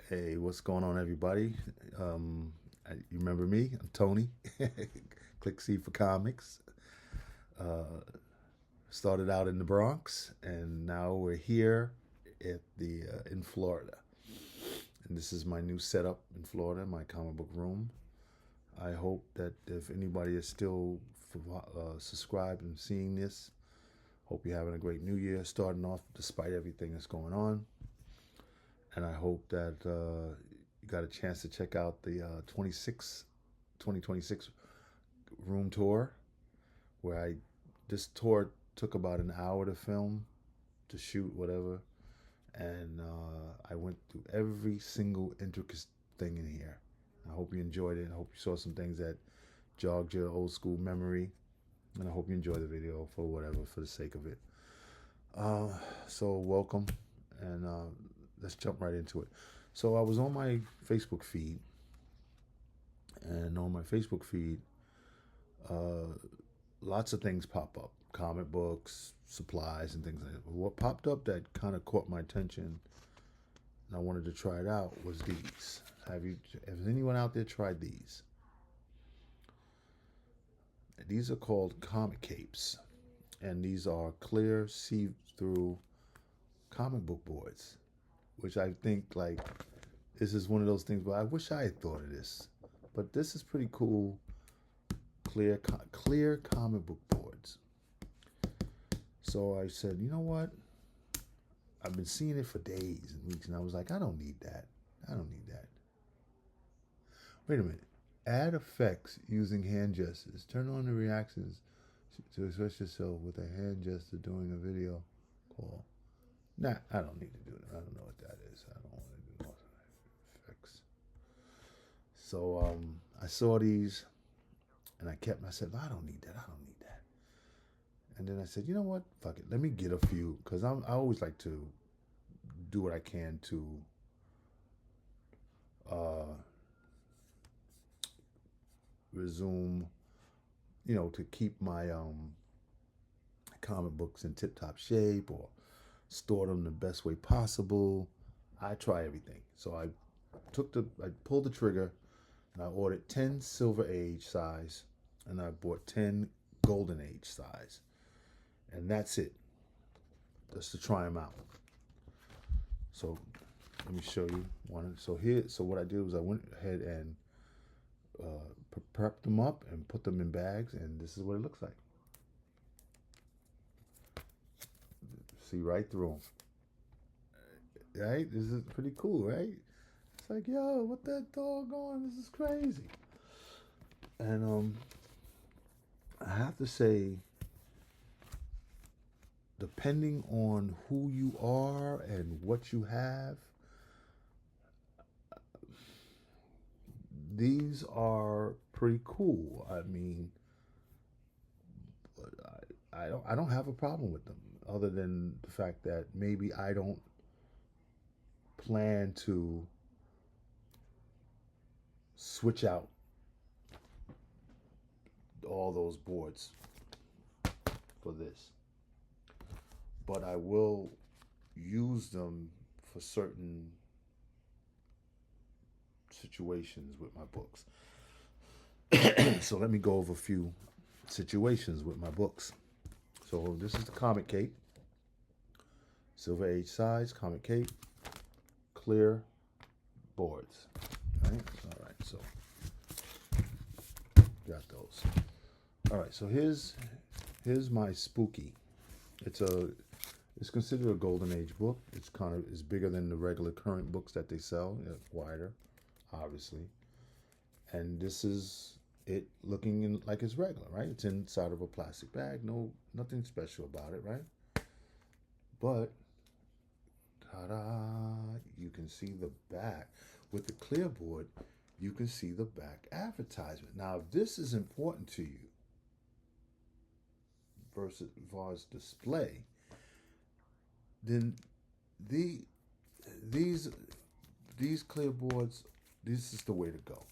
Hey, what's going on, everybody? You remember me? I'm Tony. Click C for Comics. Uh, Started out in the Bronx, and now we're here at the in Florida. And this is my new setup in Florida, my comic book room. I hope that if anybody is still subscribed and seeing this, hope you're having a great New Year, starting off despite everything that's going on. And I hope that you got a chance to check out the 2026 room tour, where this tour took about an hour to film, to shoot, whatever. And I went through every single intricate thing in here. I hope you enjoyed it. I hope you saw some things that jogged your old school memory. And I hope you enjoy the video for whatever, for the sake of it. Uh, so welcome, and let's jump right into it. So I was on my Facebook feed, and on my Facebook feed, uh, lots of things pop up: comic books, supplies, and things like that. But what popped up that kind of caught my attention, and I wanted to try it out, was these. Has anyone out there tried these? These are called comic capes, and these are clear, see-through comic book boards, which I think, like, this is one of those things. But I wish I had thought of this. But this is pretty cool. Clear comic book boards. So I said, you know what? I've been seeing it for days and weeks, and I was like, I don't need that. I don't need that. Wait a minute. Add effects using hand gestures. Turn on the reactions to express yourself with a hand gesture during a video call. Nah, I don't need to do that. I don't know what that is. I don't want to do no effects. So I saw these, and I said, I don't need that. I don't need that. And then I said, you know what? Fuck it. Let me get a few, because I always like to do what I can to uh, resume, to keep my comic books in tip top shape, or store them the best way possible. I try everything. So I pulled the trigger, and I ordered 10 Silver Age size, and I bought 10 Golden Age size. And that's it. Just to try them out. So let me show you one. So what I did was I went ahead and prepped them up and put them in bags, and this is what it looks like. See right through them. Right? This is pretty cool, right? It's like, yo, what that doggone? This is crazy. And I have to say, depending on who you are and what you have, these are pretty cool. I mean, I don't have a problem with them, other than the fact that maybe I don't plan to switch out all those boards for this, but I will use them for certain situations with my books. So let me go over a few situations with my books. So this is the comic cape, Silver Age size comic cape, clear boards. Right? All right. So got those. All right. So here's my spooky. It's considered a golden age book. It's bigger than the regular current books that they sell. It's wider, obviously. And this is it looking like it's regular, right? It's inside of a plastic bag. Nothing special about it, right? But ta-da! You can see the back. With the clear board, you can see the back advertisement. Now, if this is important to you versus as far as display, then the these these clear boards, this is the way to go,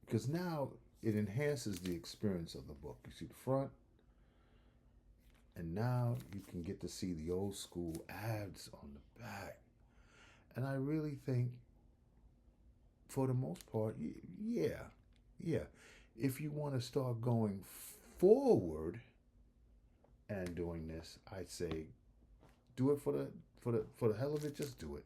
because now it enhances the experience of the book. You see the front, and now you can get to see the old school ads on the back. And I really think for the most part, yeah, yeah. If you want to start going forward and doing this, I'd say do it for the hell of it. Just do it.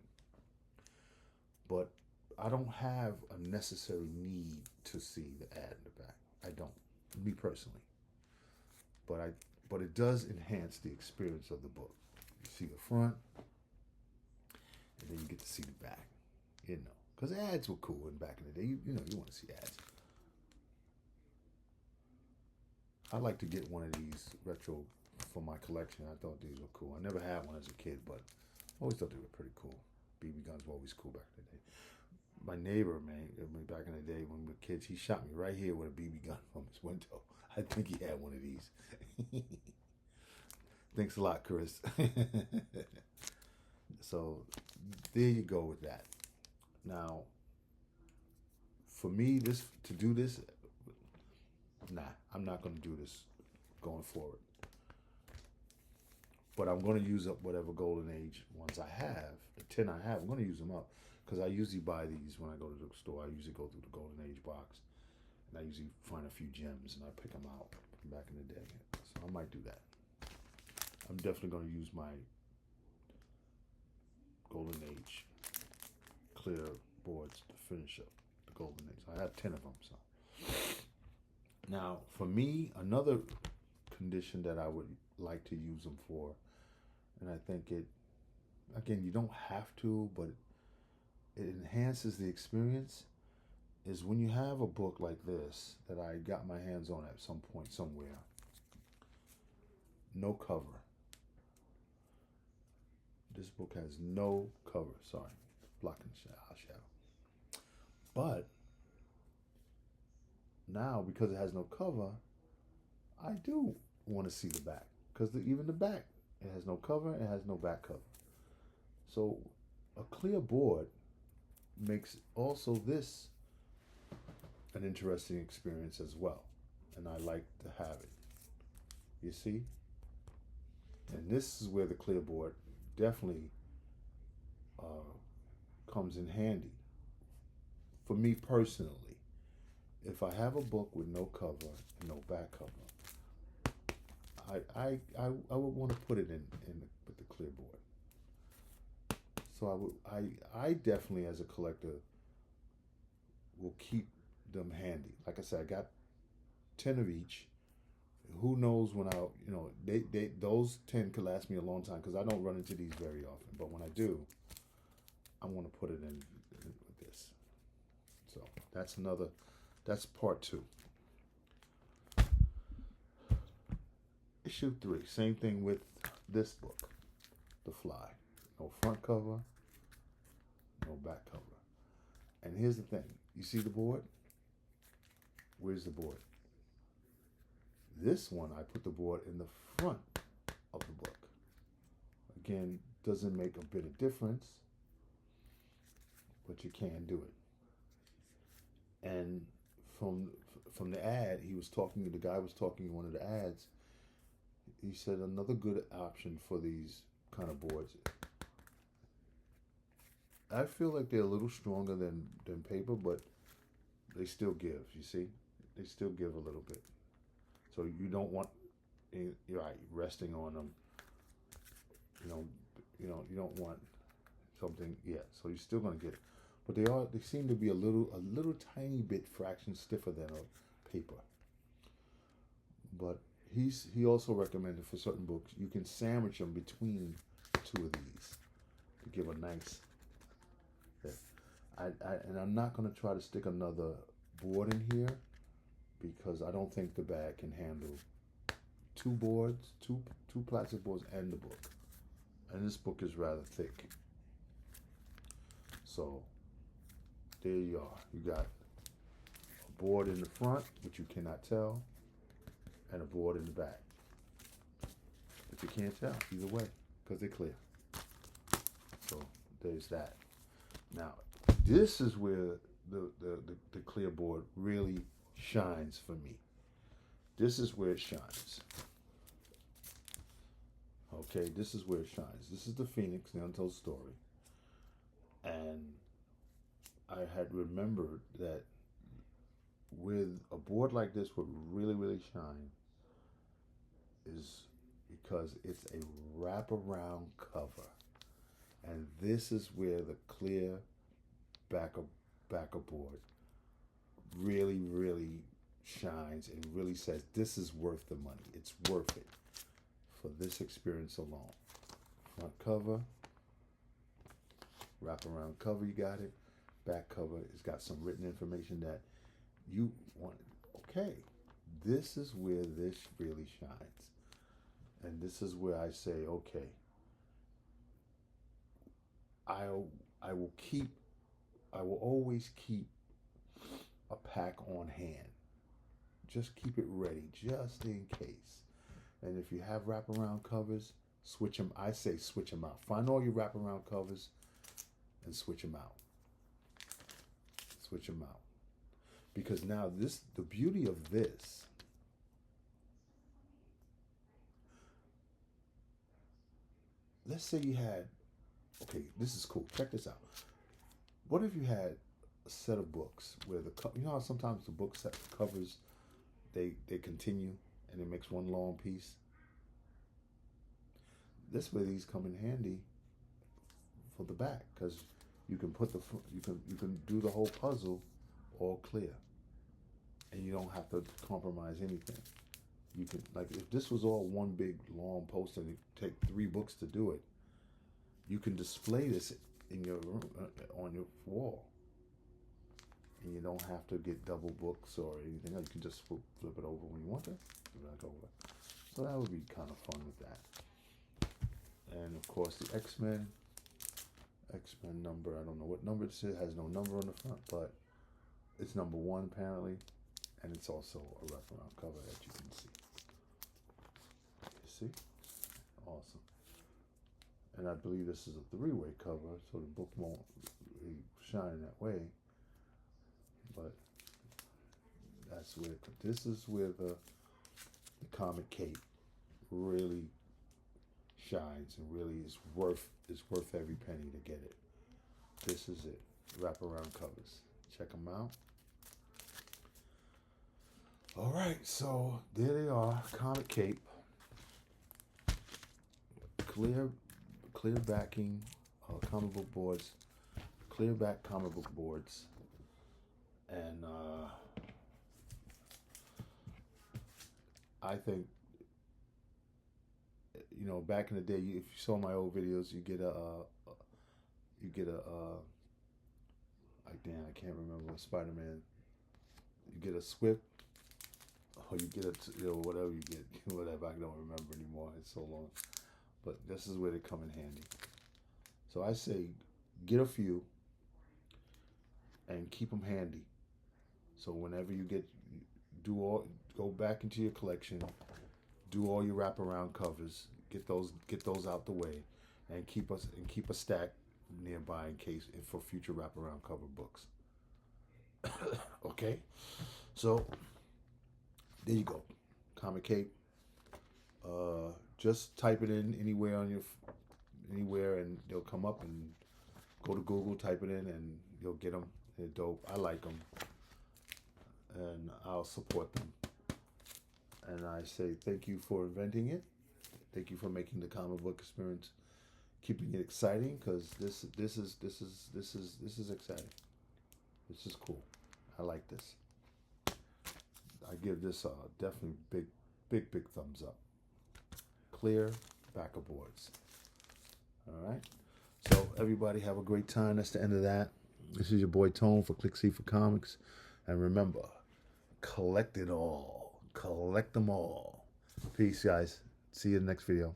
But I don't have a necessary need to see the ad in the back. I don't, me personally. But I, but it does enhance the experience of the book. You see the front, and then you get to see the back. You know, because ads were cool in back in the day. You know, you want to see ads. I like to get one of these retro for my collection. I thought these were cool. I never had one as a kid, but I always thought they were pretty cool. BB guns were always cool back in the day. My neighbor, man, back in the day when we were kids, he shot me right here with a BB gun from his window. I think he had one of these. Thanks a lot, Chris. So there you go with that. Now, for me, this to do this, nah, I'm not going to do this going forward. But I'm going to use up whatever golden age ones I have. The 10 I have, I'm going to use them up because I usually buy these when I go to the store. I usually go through the golden age box, and I usually find a few gems and I pick them out from back in the day. So I might do that. I'm definitely going to use my golden age clear boards to finish up the golden age. I have 10 of them. So now, for me, another condition that I would like to use them for, and I think it, again, you don't have to, but it enhances the experience, is when you have a book like this that I got my hands on at some point somewhere, no cover. This book has no cover. Sorry, blocking the shadow. But now, because it has no cover, I do want to see the back. Because even the back, it has no cover, it has no back cover. So a clear board makes also this an interesting experience as well. And I like to have it. You see? And this is where the clear board definitely comes in handy. For me personally, if I have a book with no cover and no back cover, I would want to put it with the clear board. So I definitely, as a collector, will keep them handy. Like I said, I got 10 of each. Who knows when those 10 could last me a long time because I don't run into these very often. But when I do, I want to put it in with this. So that's part 2. Issue 3, same thing with this book, The Fly. No front cover, no back cover. And here's the thing. You see the board? Where's the board? This one, I put the board in the front of the book. Again, doesn't make a bit of difference, but you can do it. And from the ad, the guy was talking in one of the ads, he said another good option for these kind of boards. I feel like they're a little stronger than paper, but they still give, you see? They still give a little bit. So you don't want, you're right, resting on them. You don't want something, yeah. So you're still gonna get it, but they seem to be a little tiny bit fraction stiffer than a paper. But he also recommended for certain books you can sandwich them between 2 of these to give a nice. And I'm not gonna try to stick another board in here because I don't think the bag can handle 2 boards, two plastic boards, and the book. And this book is rather thick. So there you are. You got a board in the front, which you cannot tell, and a board in the back. But you can't tell either way because they're clear. So there's that. Now, this is where the clear board really shines for me. This is where it shines. Okay, this is where it shines. This is the Phoenix, the Untold Story. And I I had remembered that with a board like this would really shine is because it's a wraparound cover, and this is where the clear backer board really shines and really says this is worth the money. It's worth it for this experience alone. Front cover, wraparound cover, you got it. Back cover, it's got some written information that you want. Okay, this is where this really shines. And this is where I say, okay, I will always keep a pack on hand. Just keep it ready, just in case. And if you have wraparound covers, switch them. I say switch them out. Find all your wraparound covers and switch them out. Switch them out. Because now the beauty of this, let's say you had, okay, this is cool. Check this out. What if you had a set of books where you know how sometimes the book set covers, they continue and it makes one long piece? This way these come in handy for the back, because you can put you can do the whole puzzle all clear, and you don't have to compromise anything. You can, like, if this was all one big long poster and it take 3 books to do it, you can display this in your room on your wall, and you don't have to get double books or anything else. You can just flip it over when you want to, back over. So that would be kind of fun with that. And of course the X-Men number, I don't know what number this is, has no number on the front, but it's number 1 apparently, and it's also a wraparound cover that you can see. You see? Awesome. And I believe this is a 3-way cover, so the book won't really shine that way. But that's where, this is where the comic cape really shines and really is worth every penny to get it. This is it. Wraparound covers. Check them out. All right, so there they are. Comic cape. Clear backing comic book boards. Clear back comic book boards. And I think, you know, back in the day, if you saw my old videos, you get a I can't remember, Spider-Man. You get a Swift, or you get whatever you get, whatever. I don't remember anymore. It's so long. But this is where they come in handy. So I say, get a few and keep them handy. So whenever you go back into your collection, do all your wraparound covers, get those out the way, and keep a stack nearby in case for future wraparound cover books. Okay, so there you go, comic cape. Just type it in anywhere and they'll come up, and go to Google, type it in, and you'll get them. They're dope. I like them, and I'll support them. And I say thank you for inventing it. Thank you for making the comic book experience, keeping it exciting, because this is exciting. This is cool. I like this. I give this definitely big thumbs up. Clear backer boards. All right. So everybody have a great time. That's the end of that. This is your boy Tone for Click C for Comics, and remember, collect it all. Collect them all. Peace, guys. See you in the next video.